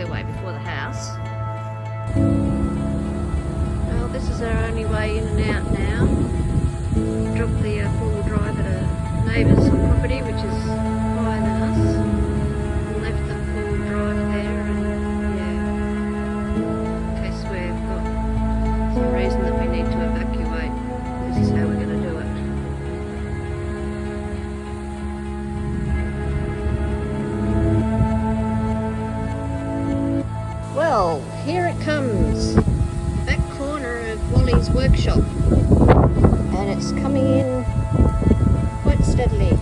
alleyway before the house. Well, this is our only way in and out now. Dropped the four-wheel drive at a neighbour's property, which is higher than us. And left the four-wheel drive there, and yeah, in case we've got some reason that we need to evacuate, this is how we're going to do it. Well, here it comes, back corner of Wally's workshop, and it's coming in quite steadily.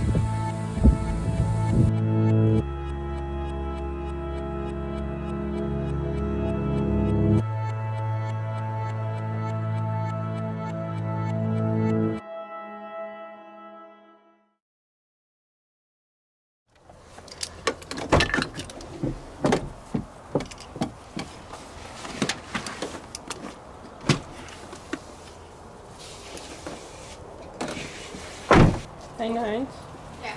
Hey, Nones. Yeah.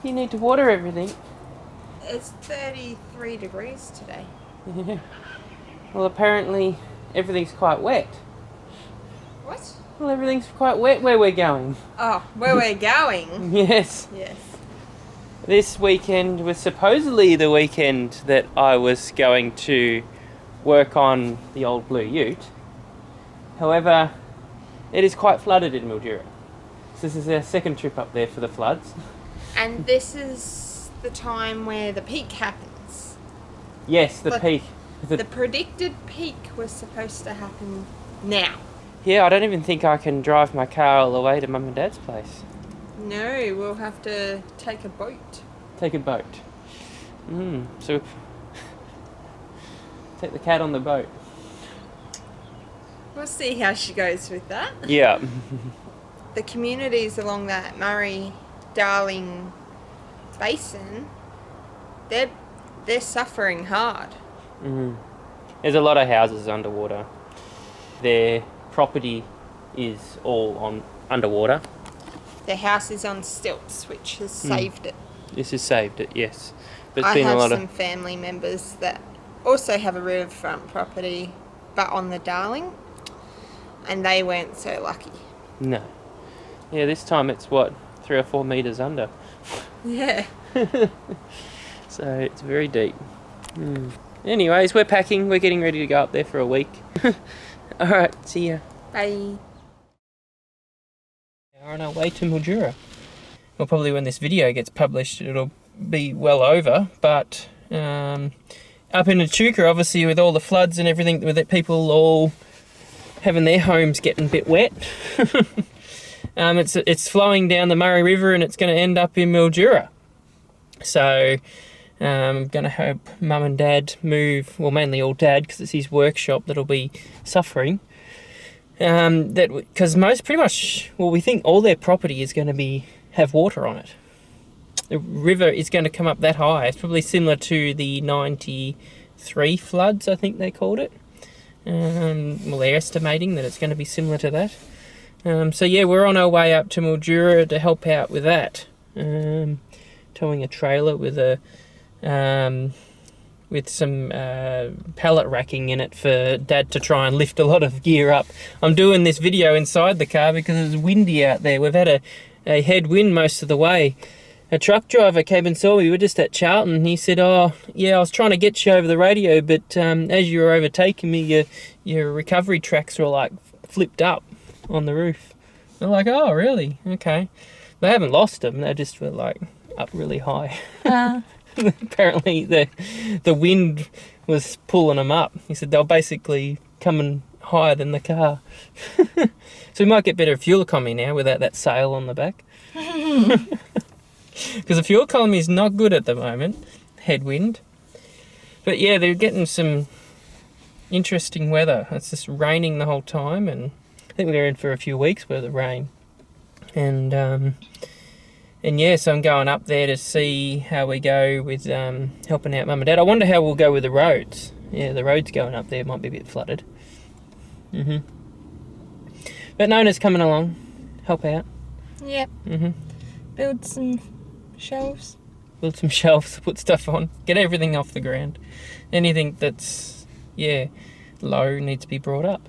You need to water everything. It's 33 degrees today. Yeah. Well, apparently everything's quite wet. What? Well, everything's quite wet where we're going. Oh, where we're going? Yes. Yes. This weekend was supposedly the weekend that I was going to work on the old blue ute. However, it is quite flooded in Mildura. So this is our second trip up there for the floods. And this is the time where the peak happens. Yes, the But peak. The predicted peak was supposed to happen now. Yeah, I don't even think I can drive my car all the way to Mum and Dad's place. No, we'll have to take a boat. Take a boat. So take the cat on the boat. We'll see how she goes with that. Yeah. The communities along that Murray-Darling basin, they're suffering hard. There's a lot of houses underwater. Their property is all on underwater. Their house is on stilts, which has saved it. This has saved it, yes. But it's I been have a lot some family members that also have a riverfront property, but on the Darling, and they weren't so lucky. No. Yeah, this time it's what, 3 or 4 metres under. Yeah. So it's very deep. Anyways, we're packing. We're getting ready to go up there for a week. Alright, see ya. Bye. We're on our way to Mildura. Well, probably when this video gets published, it'll be well over. But up in Echuca, obviously, with all the floods and everything, with it, people all having their homes getting a bit wet. It's flowing down the Murray River, and it's going to end up in Mildura. So I'm going to hope Mum and Dad move, well, mainly all Dad, because it's his workshop that'll be suffering. Because pretty much, well, we think all their property is going to have water on it. The river is going to come up that high. It's probably similar to the 93 floods, I think they called it. Well, they're estimating that it's going to be similar to that. So yeah, we're on our way up to Mildura to help out with that. Towing a trailer with some pallet racking in it for Dad to try and lift a lot of gear up. I'm doing this video inside the car because it's windy out there. We've had a headwind most of the way. A truck driver came and saw me. We were just at Charlton. He said, "Oh, yeah, I was trying to get you over the radio, but as you were overtaking me, your recovery tracks were like flipped up on the roof." They're like, "Oh, really? Okay." They haven't lost them. They just were like up really high. Apparently the wind was pulling them up. He said they were basically coming higher than the car. So we might get better fuel economy now without that sail on the back. Because the fuel economy is not good at the moment, headwind. But yeah, they're getting some interesting weather. It's just raining the whole time, and I think we're in for a few weeks worth of rain. And yeah, so I'm going up there to see how we go with helping out Mum and Dad. I wonder how we'll go with the roads. Yeah, the roads going up there might be a bit flooded. But Nona's coming along, help out. Yep. Build some shelves. build some shelves to put stuff on, get everything off the ground. Anything that's, yeah, low needs to be brought up.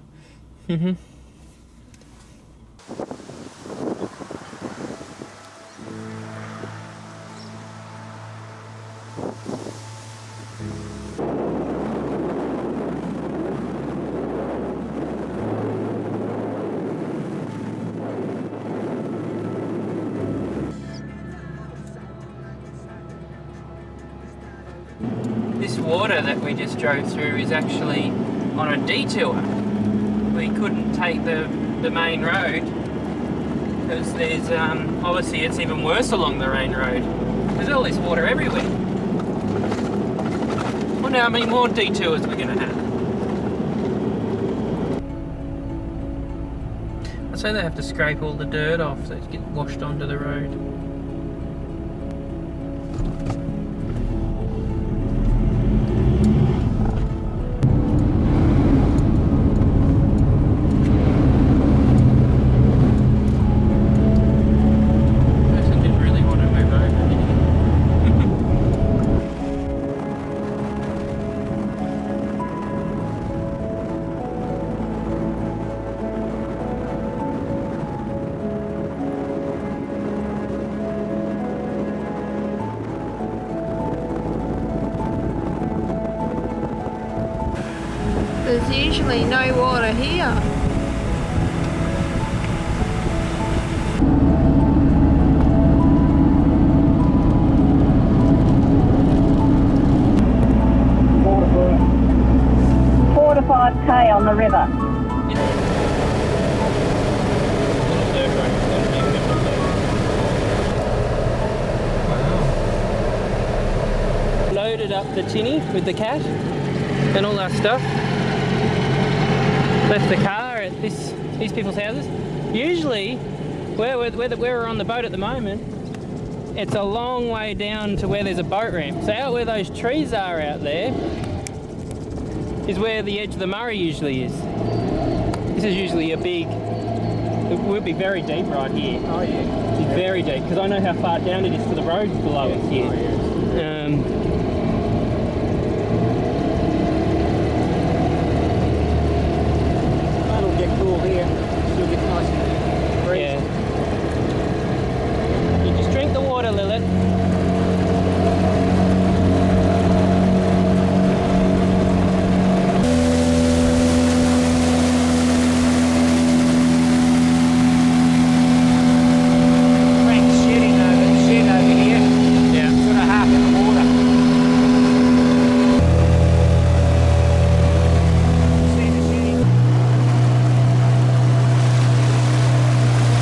This water that we just drove through is actually on a detour. We couldn't take the main road because there's obviously it's even worse along the main road. There's all this water everywhere. I wonder how many more detours we're going to have. I say they have to scrape all the dirt off so it gets washed onto the road. There's usually no water here. Four to 5k on the river. Wow. Loaded up the tinny with the cat and all that stuff. Left the car at these people's houses. Usually, where we're on the boat at the moment, it's a long way down to where there's a boat ramp. So out where those trees are out there is where the edge of the Murray usually is. This is usually a big, it will be very deep right here. Oh yeah. It's very deep, because I know how far down it is to the road below us here. Oh, yeah. Cool here, still get nice and breezy. Yeah. You just drink the water, Lilith. Frank's shed over here. Yeah. Sort of half in the water. See the shedding?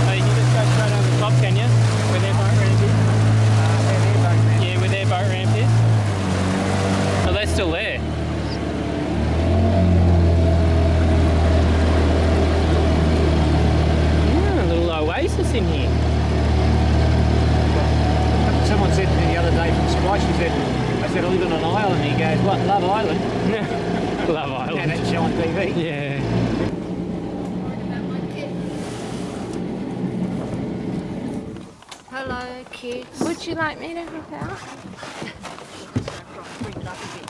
Hey, you just go straight over the top, can you? Where their boat ramp is? Where their boat ramp. Yeah, where their boat ramp is. Oh, they're still there. Yeah, a little oasis in here. Someone said to me the other day from Squash, I said, I live on an island. He goes, what, Love Island? Love Yeah, Island. that's show on TV. Yeah. Hello, kids. Would you like me to help out? Bring it up a bit.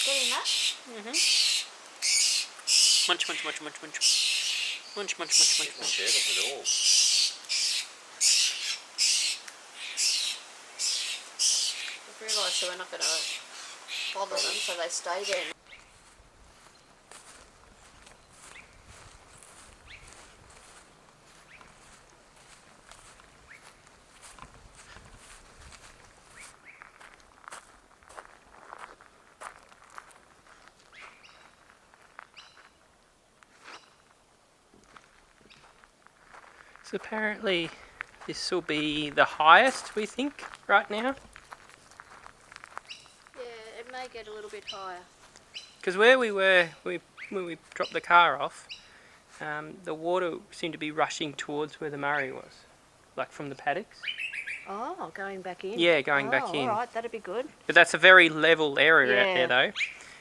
Good enough? Munch, munch, munch, munch, munch. Munch, munch, munch, munch, munch. I've realised that we're not going to bother them, so they stay there. So apparently this will be the highest, we think, right now. Yeah, it may get a little bit higher. Because where we were, we when we dropped the car off, the water seemed to be rushing towards where the Murray was, like from the paddocks. Oh, going back in? Yeah, going back in. Alright, that'd be good. But that's a very level area out Yeah. there though.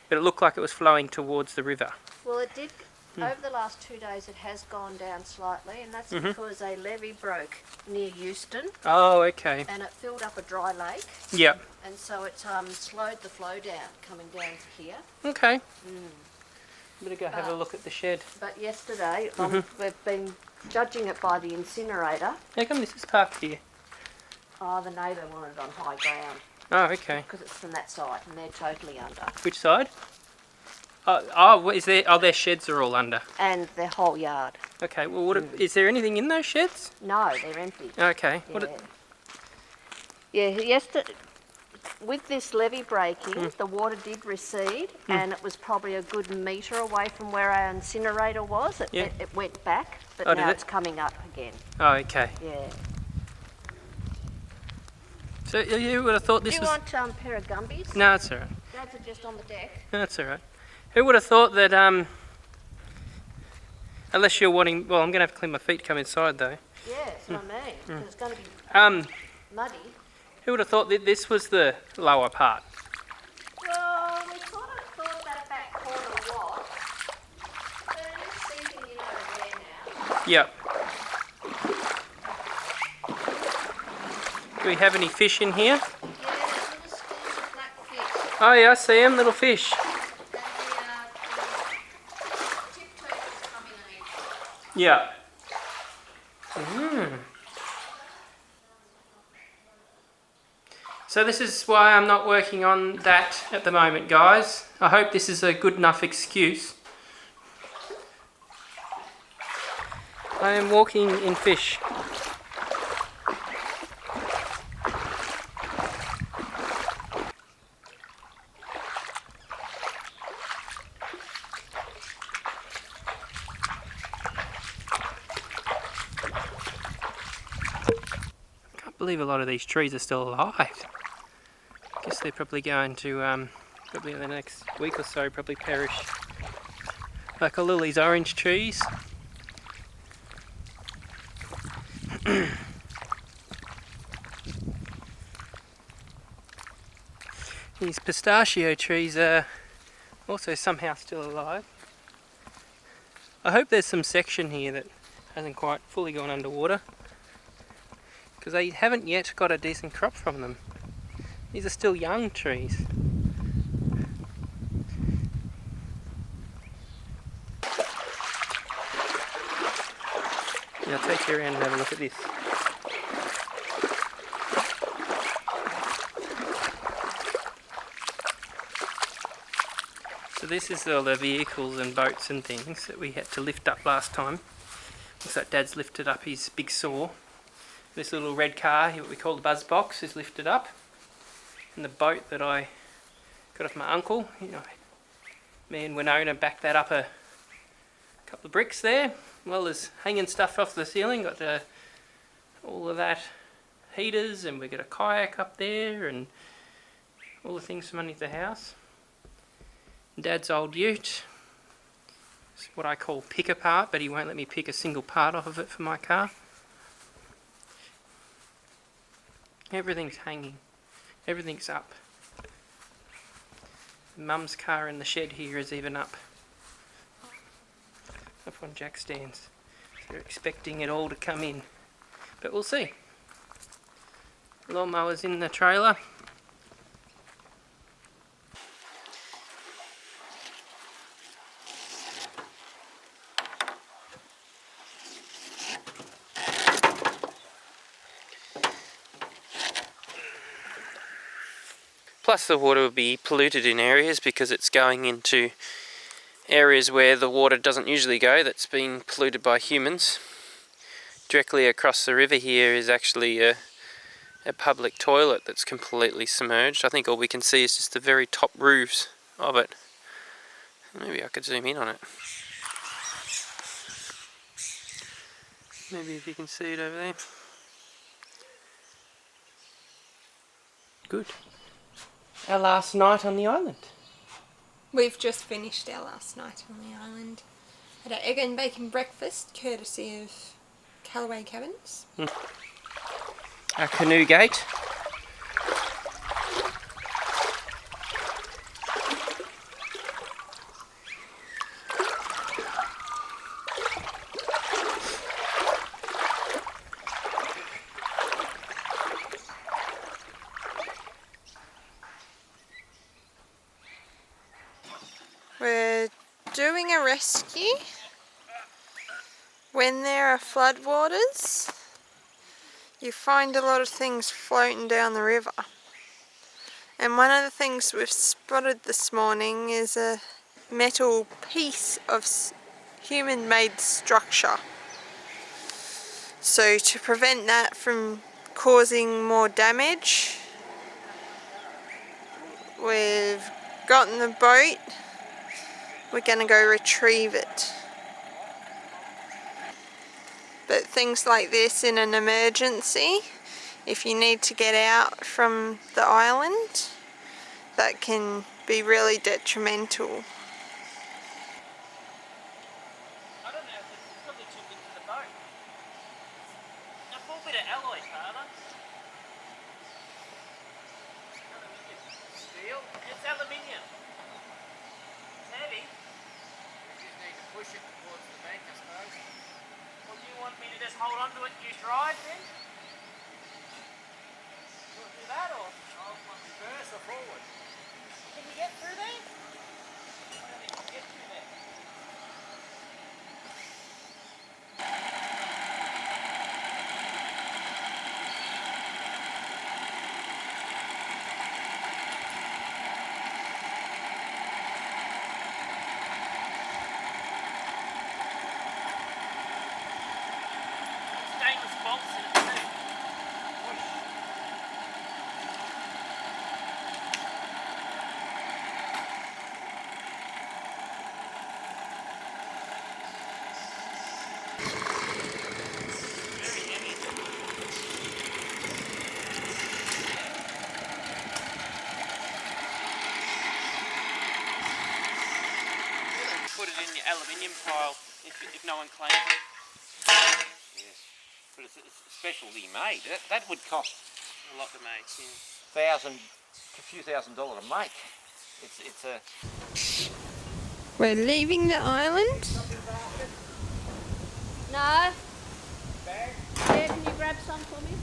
But it looked like it was flowing towards the river. Well, it did, over the last 2 days it has gone down slightly, and that's because a levee broke near Euston Oh, okay. and it filled up a dry lake, Yep. and so it slowed the flow down coming down to here. Okay. Better go have a look at the shed. But yesterday, we've been judging it by the incinerator. How come this is parked here? Oh, the neighbour wanted it on high ground Oh, okay. because it's from that side and they're totally under. Which side? Oh, what is there? Oh, their sheds are all under. And their whole yard. Okay. Well, is there anything in those sheds? No, they're empty. Okay. Yeah. Yesterday, with this levee breaking, the water did recede, and it was probably a good metre away from where our incinerator was. It went back, but Oh, did now it? it's coming up again. Oh, okay. Yeah. So you would have thought this Do you was. want a pair of gumbies? No, it's alright. Dad's are just on the deck. That's alright. Who would have thought that? Unless you're wanting. Well, I'm gonna have to clean my feet. Come inside though. Yeah, that's what I mean. 'Cause it's going to be muddy. Who would have thought that this was the lower part? Well, we sort of thought that back corner was, but it is sinking in over there now. Yep. Do we have any fish in here? Yeah, there's little schools of black fish. Oh yeah, I see them, little fish. And the tip turtles coming in. Yeah. So this is why I'm not working on that at the moment, guys. I hope this is a good enough excuse. I am walking in fish. I can't believe a lot of these trees are still alive. Guess they're probably going to, probably in the next week or so, probably perish. Like all these orange trees. These pistachio trees are also somehow still alive. I hope there's some section here that hasn't quite fully gone underwater, because they haven't yet got a decent crop from them. These are still young trees. Yeah, I'll take you around and have a look at this. So this is all the vehicles and boats and things that we had to lift up last time. Looks like Dad's lifted up his big saw. This little red car, what we call the buzz box, is lifted up. And the boat that I got off my uncle, me and Winona backed that up a couple of bricks there. Well, there's hanging stuff off the ceiling, got all of that, heaters, and we got a kayak up there, and all the things from underneath the house. Dad's old ute, it's what I call pick apart, but he won't let me pick a single part off of it for my car. Everything's hanging. Everything's up. Mum's car in the shed here is even up. Up on jack stands. They're expecting it all to come in. But we'll see. Lawnmower's in the trailer. Plus the water will be polluted in areas because it's going into areas where the water doesn't usually go, that's been polluted by humans. Directly across the river here is actually a public toilet that's completely submerged. I think all we can see is just the very top roofs of it. Maybe I could zoom in on it. Maybe if you can see it over there. Good. Our last night on the island. We've just finished our last night on the island. Had our egg and bacon breakfast, courtesy of Callaway Cabins. Our canoe gate. We're doing a rescue when there are floodwaters. You find a lot of things floating down the river. And one of the things we've spotted this morning is a metal piece of human-made structure. So to prevent that from causing more damage, we've gotten the boat. We're going to go retrieve it. But things like this in an emergency, if you need to get out from the island, that can be really detrimental. I don't know, it's probably too big for the boat. A full bit of alloy, Father. Steel? It's aluminium. It's heavy. We just need to push it towards the bank, I suppose. Well, do you want me to just hold on to it and you drive then? We'll do that or? Reverse or forward? Can you get through there? I don't think you can get through there. Stainless bolts in it too. Put it in your aluminium pile if no one claims it. Yes. But it's specialty made. That would cost A lot to make, yeah. a few $1,000s to make. It's a... We're leaving the island. No? Yeah, can you grab some for me?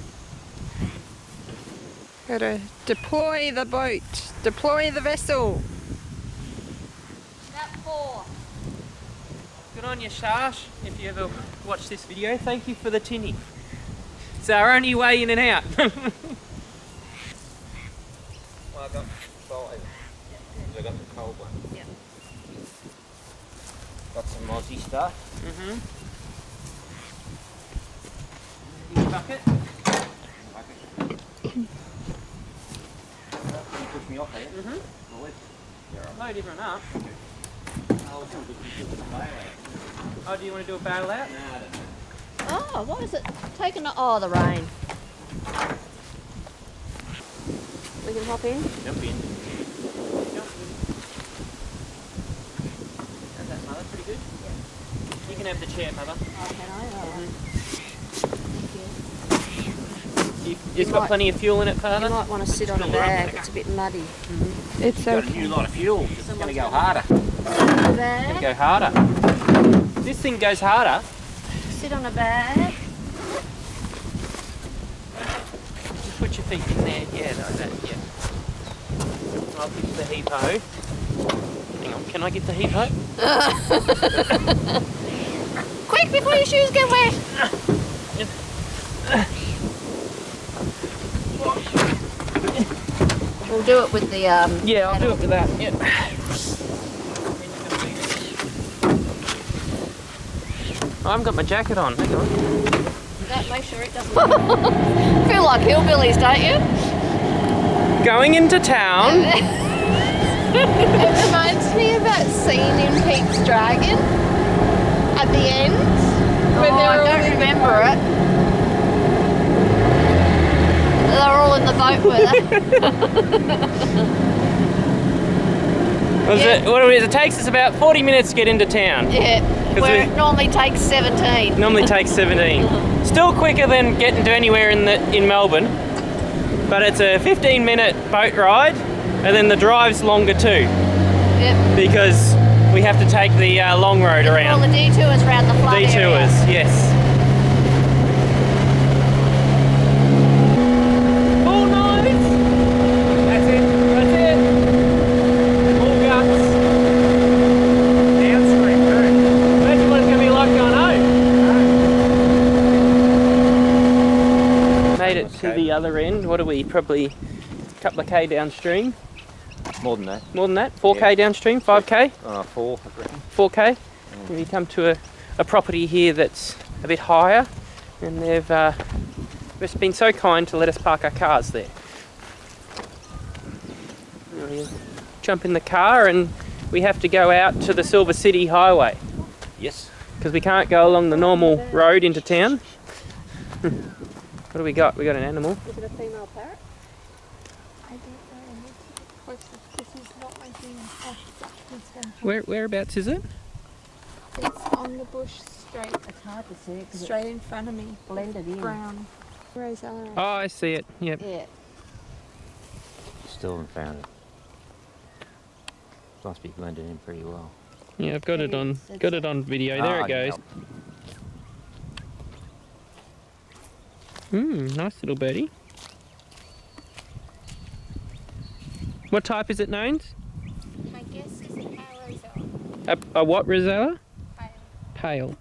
Gotta deploy the boat, deploy the vessel. About 4. Good on you, Shash, if you ever watch this video. Thank you for the tinny. It's our only way in and out. Well, I got 5. I got the cold one. Yeah. Got some Aussie stuff. Mm-hmm. Bucket. You push me off, eh? Mm-hmm. Well, Load everyone up. oh, it's all good. You do the bailout. Oh, do you want to do a bail out? No, I don't know. Oh, what is it? Taking the... Oh, the rain. We can hop in? Jump in. How's that, Mother? Pretty good? Yeah. You can have the chair, Mother. Oh, can I? Oh. You've just got plenty of fuel in it, Father? You might want to sit on a bag. It's a bit muddy. It's Got a new lot of fuel. It's going to go harder. A bag? Gonna go harder. This thing goes harder. Sit on a bag. Just put your feet in there. Yeah, like that. Yeah. I'll give the heave-ho. Hang on, can I get the heave-ho? Quick before your shoes get wet! We'll do it with the Yeah, I'll do it with that. Yeah. I haven't got my jacket on. Hang on. That, make sure it doesn't feel like hillbillies, don't you? Going into town. It reminds me of that scene in Pete's Dragon at the end. Where I don't remember it. They're all in the boat with it. It takes us about 40 minutes to get into town. Yeah, where it normally takes 17. Normally takes 17. Still quicker than getting to anywhere in Melbourne, but it's a 15-minute boat ride, and then the drive's longer too. Yep. Because we have to take the long road around. All the detours around the flood Detours, area. yes. All nice. That's it. That's it. All guts. Downstream too. Imagine what it's going to be like going home. Made it to the other end. What are we? Probably a couple of K downstream. More than that. More than that? 4K downstream? 5K? 4, I reckon. 4K? We come to a property here that's a bit higher, and they've just been so kind to let us park our cars there. We jump in the car and we have to go out to the Silver City Highway Yes. because we can't go along the normal road into town. What do we got? We got an animal. Is it a female parrot? I don't know. This is not making Whereabouts is it? It's on the bush straight. It's hard to see because Straight in front of me. blended in. Brown. Rosella. Oh, I see it. Yep. Yeah. Still haven't found it. Must be blended in pretty well. Yeah, I've got it on video. There it goes. Nice little birdie. What type is it, Nones? My guess is a pale Rosella. A what Rosella? Pale. Pale.